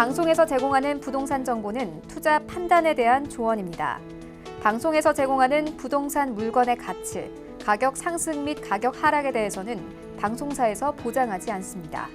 방송에서 제공하는 부동산 정보는 투자 판단에 대한 조언입니다. 방송에서 제공하는 부동산 물건의 가치, 가격 상승 및 가격 하락에 대해서는 방송사에서 보장하지 않습니다.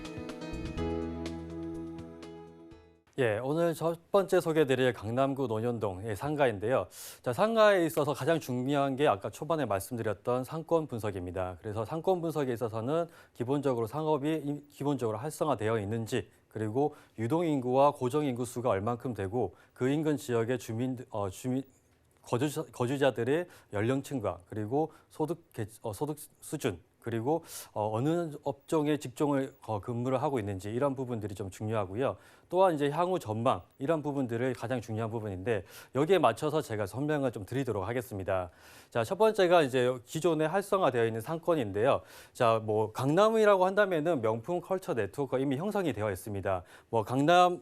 예, 오늘 첫 번째 소개해드릴 강남구 논현동의 상가인데요. 자, 상가에 있어서 가장 중요한 게 아까 초반에 말씀드렸던 상권 분석입니다. 그래서 상권 분석에 있어서는 기본적으로 상업이 기본적으로 활성화되어 있는지, 그리고 유동인구와 고정인구 수가 얼만큼 되고 그 인근 지역의 거주자들의 연령층과 그리고 소득 수준, 그리고 어느 업종의 직종을 근무를 하고 있는지 이런 부분들이 좀 중요하고요. 또한 이제 향후 전망 이런 부분들을 가장 중요한 부분인데 여기에 맞춰서 제가 설명을 좀 드리도록 하겠습니다. 자, 첫 번째가 이제 기존에 활성화되어 있는 상권인데요. 자, 뭐 강남이라고 한다면은 명품 컬처 네트워크가 이미 형성이 되어 있습니다. 뭐 강남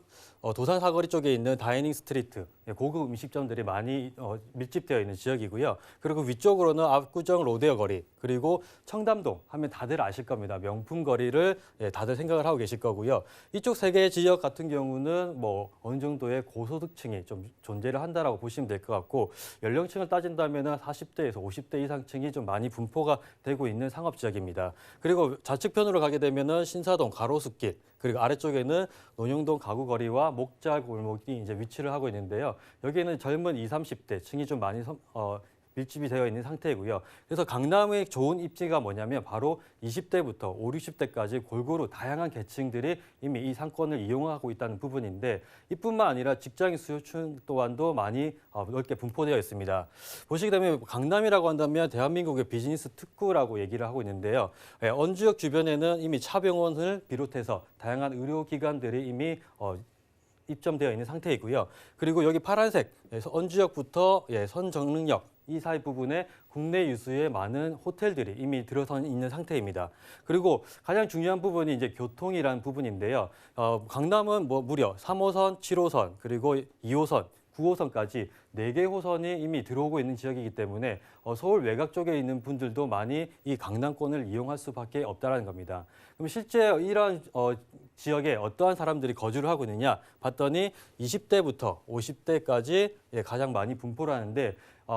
도산 사거리 쪽에 있는 다이닝 스트리트, 고급 음식점들이 많이 밀집되어 있는 지역이고요. 그리고 위쪽으로는 압구정 로데오 거리, 그리고 청담동 하면 다들 아실 겁니다. 명품 거리를 다들 생각을 하고 계실 거고요. 이쪽 세 개의 지역 같은 경우는 뭐 어느 정도의 고소득층이 좀 존재를 한다라고 보시면 될 것 같고, 연령층을 따진다면 40대에서 50대 이상층이 좀 많이 분포가 되고 있는 상업 지역입니다. 그리고 좌측편으로 가게 되면은 신사동 가로수길, 그리고 아래쪽에는 논현동 가구거리와 목잘 골목이 이제 위치를 하고 있는데요. 여기에는 젊은 20, 30대 층이 좀 많이 밀집이 되어 있는 상태이고요. 그래서 강남의 좋은 입지가 뭐냐면 바로 20대부터 5, 60대까지 골고루 다양한 계층들이 이미 이 상권을 이용하고 있다는 부분인데, 이뿐만 아니라 직장인 수요층 또한도 많이 넓게 분포되어 있습니다. 보시게 되면 강남이라고 한다면 대한민국의 비즈니스 특구라고 얘기를 하고 있는데요. 언주역 주변에는 이미 차병원을 비롯해서 다양한 의료기관들이 이미 입점되어 있는 상태이고요. 그리고 여기 파란색 언주역부터 선정릉역 이 사이 부분에 국내 유수의 많은 호텔들이 이미 들어서 있는 상태입니다. 그리고 가장 중요한 부분이 이제 교통이라는 부분인데요. 강남은 뭐 무려 3호선, 7호선, 그리고 2호선, 9호선까지 4개 호선이 이미 들어오고 있는 지역이기 때문에 서울 외곽 쪽에 있는 분들도 많이 이 강남권을 이용할 수밖에 없다는 겁니다. 그럼 실제 이런 지역에 어떠한 사람들이 거주를 하고 있느냐 봤더니 20대부터 50대까지 가장 많이 분포를 하는데,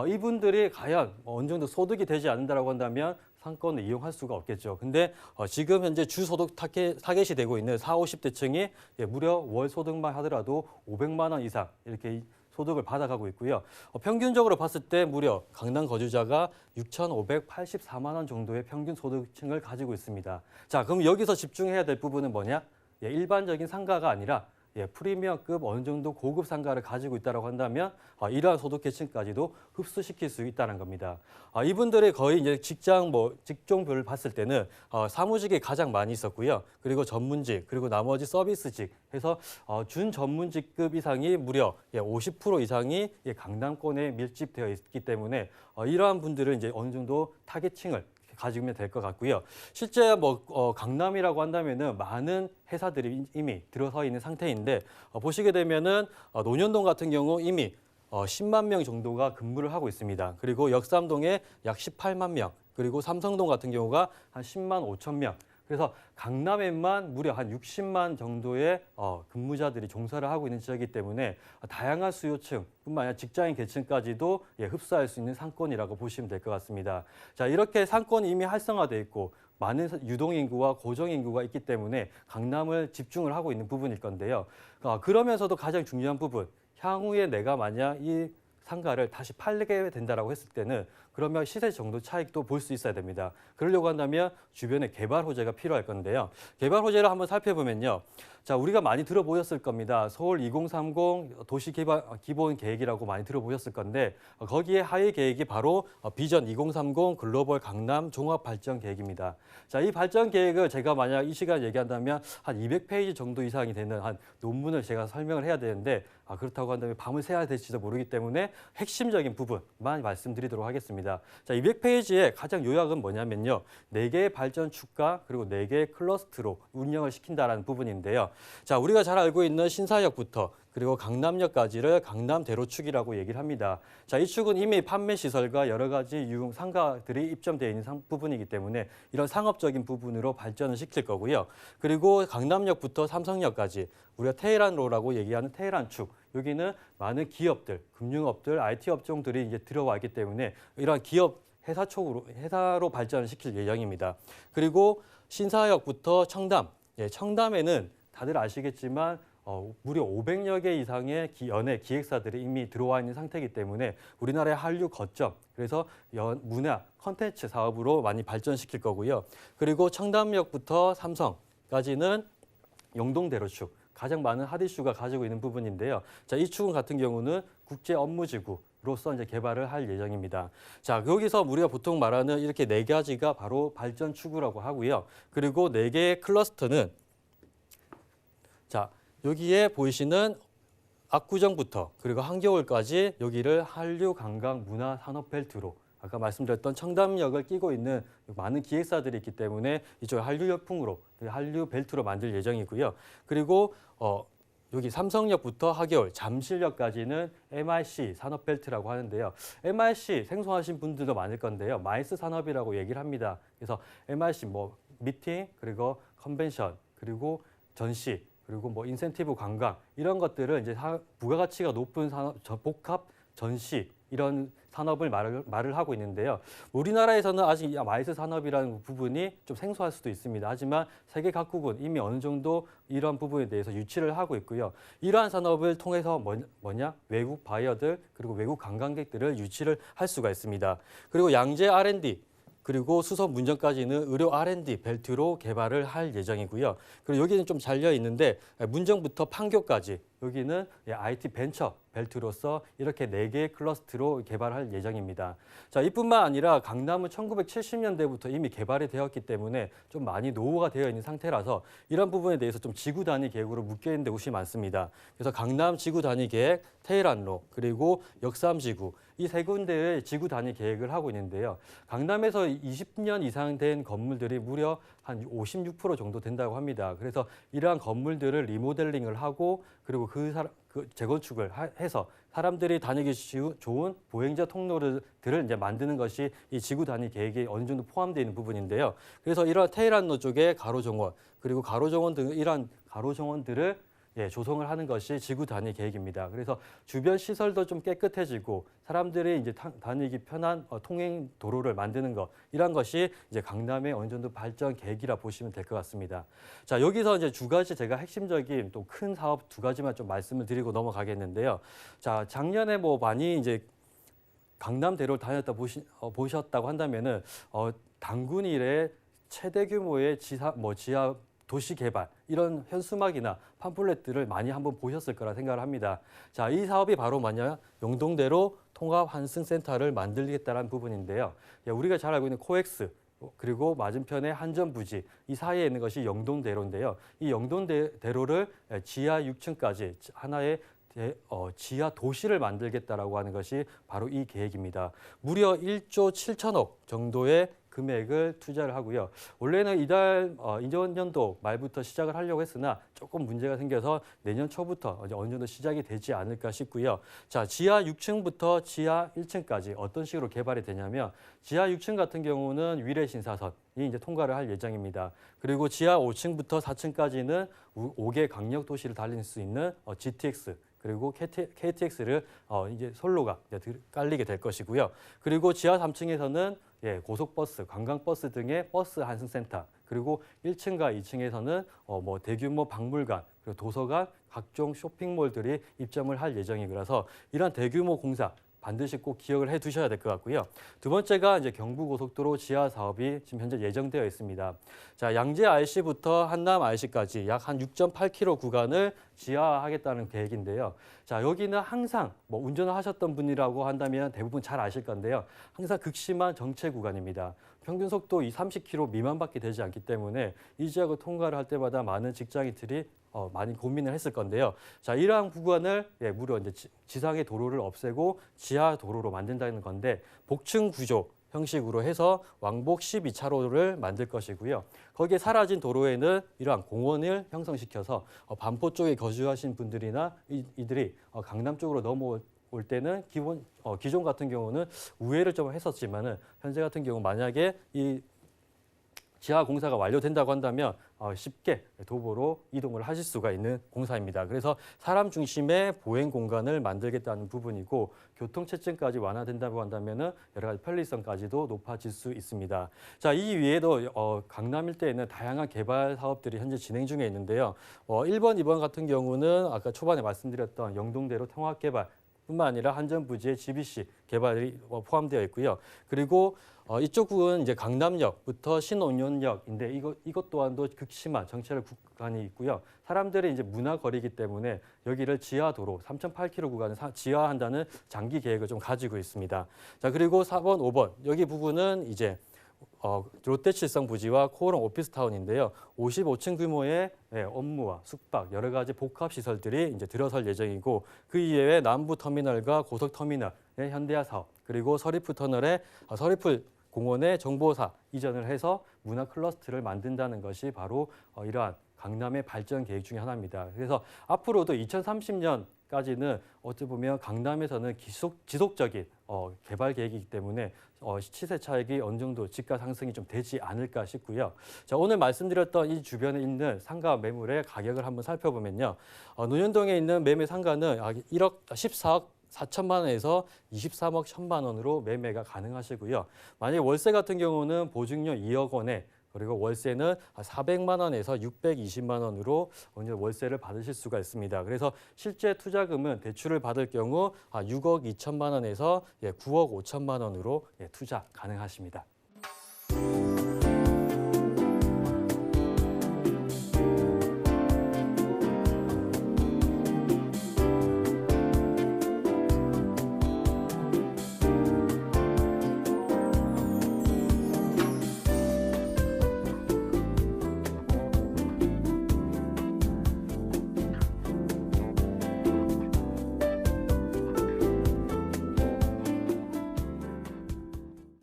이분들이 과연 어느 정도 소득이 되지 않는다고 한다면 상권을 이용할 수가 없겠죠. 근데 지금 현재 주소득 타겟이 되고 있는 40, 50대층이 무려 월 소득만 하더라도 500만 원 이상 이렇게 소득을 받아가고 있고요. 평균적으로 봤을 때 무려 강남 거주자가 6,584만 원 정도의 평균 소득층을 가지고 있습니다. 자, 그럼 여기서 집중해야 될 부분은 뭐냐? 일반적인 상가가 아니라 프리미엄급 어느 정도 고급 상가를 가지고 있다고 한다면 이러한 소득 계층까지도 흡수시킬 수 있다는 겁니다. 이분들이 거의 이제 직종별을 봤을 때는 사무직이 가장 많이 있었고요. 그리고 전문직, 그리고 나머지 서비스직 해서 준 전문직급 이상이 무려 50% 이상이 강남권에 밀집되어 있기 때문에 이러한 분들은 이제 어느 정도 타겟층을 가지면 될 것 같고요. 실제 강남이라고 한다면은 많은 회사들이 이미 들어서 있는 상태인데, 보시게 되면은 논현동 같은 경우 이미 10만 명 정도가 근무를 하고 있습니다. 그리고 역삼동에 약 18만 명, 그리고 삼성동 같은 경우가 한 10만 5천 명. 그래서 강남에만 무려 한 60만 정도의 근무자들이 종사를 하고 있는 지역이기 때문에 다양한 수요층뿐만 아니라 직장인 계층까지도 흡수할 수 있는 상권이라고 보시면 될 것 같습니다. 자, 이렇게 상권이 이미 활성화되어 있고 많은 유동인구와 고정인구가 있기 때문에 강남을 집중을 하고 있는 부분일 건데요. 그러면서도 가장 중요한 부분, 향후에 내가 만약 이 상가를 다시 팔게 된다라고 했을 때는 그러면 시세 정도 차익도 볼 수 있어야 됩니다. 그러려고 한다면 주변에 개발 호재가 필요할 건데요. 개발 호재를 한번 살펴보면요. 자, 우리가 많이 들어보셨을 겁니다. 서울 2030 도시개발 기본 계획이라고 많이 들어보셨을 건데, 거기에 하위 계획이 바로 비전 2030 글로벌 강남 종합 발전 계획입니다. 자, 이 발전 계획을 제가 만약 이 시간 얘기한다면 한 200페이지 정도 이상이 되는 한 논문을 제가 설명을 해야 되는데, 그렇다고 한다면 밤을 새야 될지도 모르기 때문에 핵심적인 부분만 말씀드리도록 하겠습니다. 있습니다. 자, 200페이지의 가장 요약은 뭐냐면요. 4개의 발전 축과 그리고 4개의 클러스터로 운영을 시킨다라는 부분인데요. 자, 우리가 잘 알고 있는 신사역부터 그리고 강남역까지를 강남대로축이라고 얘기를 합니다. 자, 이 축은 이미 판매 시설과 여러 가지 유흥 상가들이 입점되어 있는 부분이기 때문에 이런 상업적인 부분으로 발전을 시킬 거고요. 그리고 강남역부터 삼성역까지 우리가 테헤란로라고 얘기하는 테헤란 축, 여기는 많은 기업들, 금융업들, IT 업종들이 이제 들어와 있기 때문에 이러한 기업 회사로 발전을 시킬 예정입니다. 그리고 신사역부터 청담, 청담에는 다들 아시겠지만 무려 500여 개 이상의 연예 기획사들이 이미 들어와 있는 상태이기 때문에 우리나라의 한류 거점, 그래서 문화, 컨텐츠 사업으로 많이 발전시킬 거고요. 그리고 청담역부터 삼성까지는 영동대로축, 가장 많은 핫이슈가 가지고 있는 부분인데요. 자, 이 축은 같은 경우는 국제 업무지구로서 이제 개발을 할 예정입니다. 자, 여기서 우리가 보통 말하는 이렇게 4가지가 바로 발전 추구라고 하고요. 그리고 4개의 클러스터는 자, 여기에 보이시는 압구정부터 그리고 한겨울까지 여기를 한류 관광 문화 산업 벨트로 아까 말씀드렸던 청담역을 끼고 있는 많은 기획사들이 있기 때문에 이쪽 한류 열풍으로 한류 벨트로 만들 예정이고요. 그리고 여기 삼성역부터 하겨울, 잠실역까지는 MIC 산업 벨트라고 하는데요. MIC 생소하신 분들도 많을 건데요. 마이스 산업이라고 얘기를 합니다. 그래서 MIC 뭐 미팅 그리고 컨벤션 그리고 전시 그리고 뭐 인센티브 관광 이런 것들을 이제 부가가치가 높은 산업, 복합 전시 이런 산업을 말을 하고 있는데요. 우리나라에서는 아직 마이스 산업이라는 부분이 좀 생소할 수도 있습니다. 하지만 세계 각국은 이미 어느 정도 이런 부분에 대해서 유치를 하고 있고요. 이러한 산업을 통해서 뭐냐? 외국 바이어들 그리고 외국 관광객들을 유치를 할 수가 있습니다. 그리고 양재 R&D 그리고 수서 문정까지는 의료 R&D 벨트로 개발을 할 예정이고요. 그리고 여기는 좀 잘려 있는데 문정부터 판교까지 여기는 IT 벤처 벨트로서 이렇게 4개의 클러스터로 개발할 예정입니다. 자, 이뿐만 아니라 강남은 1970년대부터 이미 개발이 되었기 때문에 좀 많이 노후가 되어 있는 상태라서 이런 부분에 대해서 좀 지구 단위 계획으로 묶여 있는 곳이 많습니다. 그래서 강남 지구 단위 계획, 테헤란로, 그리고 역삼지구 이 3군데의 지구 단위 계획을 하고 있는데요. 강남에서 20년 이상 된 건물들이 무려 한 56% 정도 된다고 합니다. 그래서 이러한 건물들을 리모델링을 하고 그리고 그 재건축을 해서 사람들이 다니기 좋은 보행자 통로들을 이제 만드는 것이 이 지구 단위 계획에 어느 정도 포함되어 있는 부분인데요. 그래서 이러한 테헤란로 쪽에 가로정원 그리고 가로정원 등 이러한 가로정원들을 조성을 하는 것이 지구 단위 계획입니다. 그래서 주변 시설도 좀 깨끗해지고 사람들이 이제 다니기 편한 통행 도로를 만드는 것 이런 것이 이제 강남의 어느 정도 발전 계획이라 보시면 될 것 같습니다. 자, 여기서 이제 2가지 제가 핵심적인 또 큰 사업 2가지만 좀 말씀을 드리고 넘어가겠는데요. 자, 작년에 뭐 많이 이제 강남대로를 다녔다 보셨다고 한다면은 단군 이래 최대 규모의 지하 도시 개발 이런 현수막이나 팜플렛들을 많이 한번 보셨을 거라 생각을 합니다. 자, 이 사업이 바로 뭐냐? 영동대로 통합 환승센터를 만들겠다는 부분인데요. 우리가 잘 알고 있는 코엑스 그리고 맞은편에 한전부지 이 사이에 있는 것이 영동대로인데요. 이 영동대로를 지하 6층까지 하나의 지하 도시를 만들겠다라고 하는 것이 바로 이 계획입니다. 무려 1조 7천억 정도의 금액을 투자를 하고요. 원래는 이전 연도 말부터 시작을 하려고 했으나 조금 문제가 생겨서 내년 초부터 어느 정도 시작이 되지 않을까 싶고요. 자, 지하 6층부터 지하 1층까지 어떤 식으로 개발이 되냐면 지하 6층 같은 경우는 위례 신사선이 이제 통과를 할 예정입니다. 그리고 지하 5층부터 4층까지는 5개 강력 도시를 달릴 수 있는 GTX 그리고 KTX를 이제 선로가 깔리게 될 것이고요. 그리고 지하 3층에서는 고속버스, 관광버스 등의 버스 환승센터, 그리고 1층과 2층에서는 뭐 대규모 박물관, 그리고 도서관, 각종 쇼핑몰들이 입점을 할 예정이라서 이런 대규모 공사 반드시 꼭 기억을 해 두셔야 될 것 같고요. 2번째가 이제 경부고속도로 지하 사업이 지금 현재 예정되어 있습니다. 자, 양재 IC부터 한남 IC까지 약 한 6.8km 구간을 지하하겠다는 계획인데요. 자, 여기는 항상 뭐 운전을 하셨던 분이라고 한다면 대부분 잘 아실 건데요. 항상 극심한 정체 구간입니다. 평균 속도 이 30km 미만밖에 되지 않기 때문에 이 지역을 통과를 할 때마다 많은 직장인들이 많이 고민을 했을 건데요. 자, 이러한 구간을 무려 이제 지상의 도로를 없애고 지하 도로로 만든다는 건데 복층 구조 형식으로 해서 왕복 12차로를 만들 것이고요. 거기에 사라진 도로에는 이러한 공원을 형성시켜서 반포 쪽에 거주하신 분들이나 이들이 강남 쪽으로 넘어올 때는 기존 같은 경우는 우회를 좀 했었지만은 현재 같은 경우 만약에 이 지하 공사가 완료된다고 한다면 쉽게 도보로 이동을 하실 수가 있는 공사입니다. 그래서 사람 중심의 보행 공간을 만들겠다는 부분이고 교통체증까지 완화된다고 한다면 여러 가지 편리성까지도 높아질 수 있습니다. 자, 이 위에도 강남 일대에는 다양한 개발 사업들이 현재 진행 중에 있는데요. 1번, 2번 같은 경우는 아까 초반에 말씀드렸던 영동대로 통합개발 뿐만 아니라 한전부지의 GBC 개발이 포함되어 있고요. 그리고 이쪽 부분은 이제 강남역부터 신논현역인데 이것 또한도 극심한 정체를 구간이 있고요. 사람들이 이제 문화거리이기 때문에 여기를 지하도로 3.8km 구간을 지하한다는 장기 계획을 좀 가지고 있습니다. 자, 그리고 4번, 5번 여기 부분은 이제 롯데칠성 부지와 코오롱 오피스타운인데요. 55층 규모의 업무와 숙박 여러 가지 복합 시설들이 이제 들어설 예정이고 그 이외에 남부 터미널과 고속 터미널의 현대화 사업 그리고 서리풀 터널의 서리풀 공원의 정보사 이전을 해서 문화 클러스터를 만든다는 것이 바로 이러한 강남의 발전 계획 중에 하나입니다. 그래서 앞으로도 2030년까지는 어찌 보면 강남에서는 지속적인 개발 계획이기 때문에 시세 차익이 어느 정도 지가 상승이 좀 되지 않을까 싶고요. 자, 오늘 말씀드렸던 이 주변에 있는 상가 매물의 가격을 한번 살펴보면요. 논현동에 있는 매매 상가는 14억 4천만 원에서 23억 1천만 원으로 매매가 가능하시고요. 만약에 월세 같은 경우는 보증료 2억 원에 그리고 월세는 400만 원에서 620만 원으로 월세를 받으실 수가 있습니다. 그래서 실제 투자금은 대출을 받을 경우 6억 2천만 원에서 9억 5천만 원으로 투자 가능하십니다.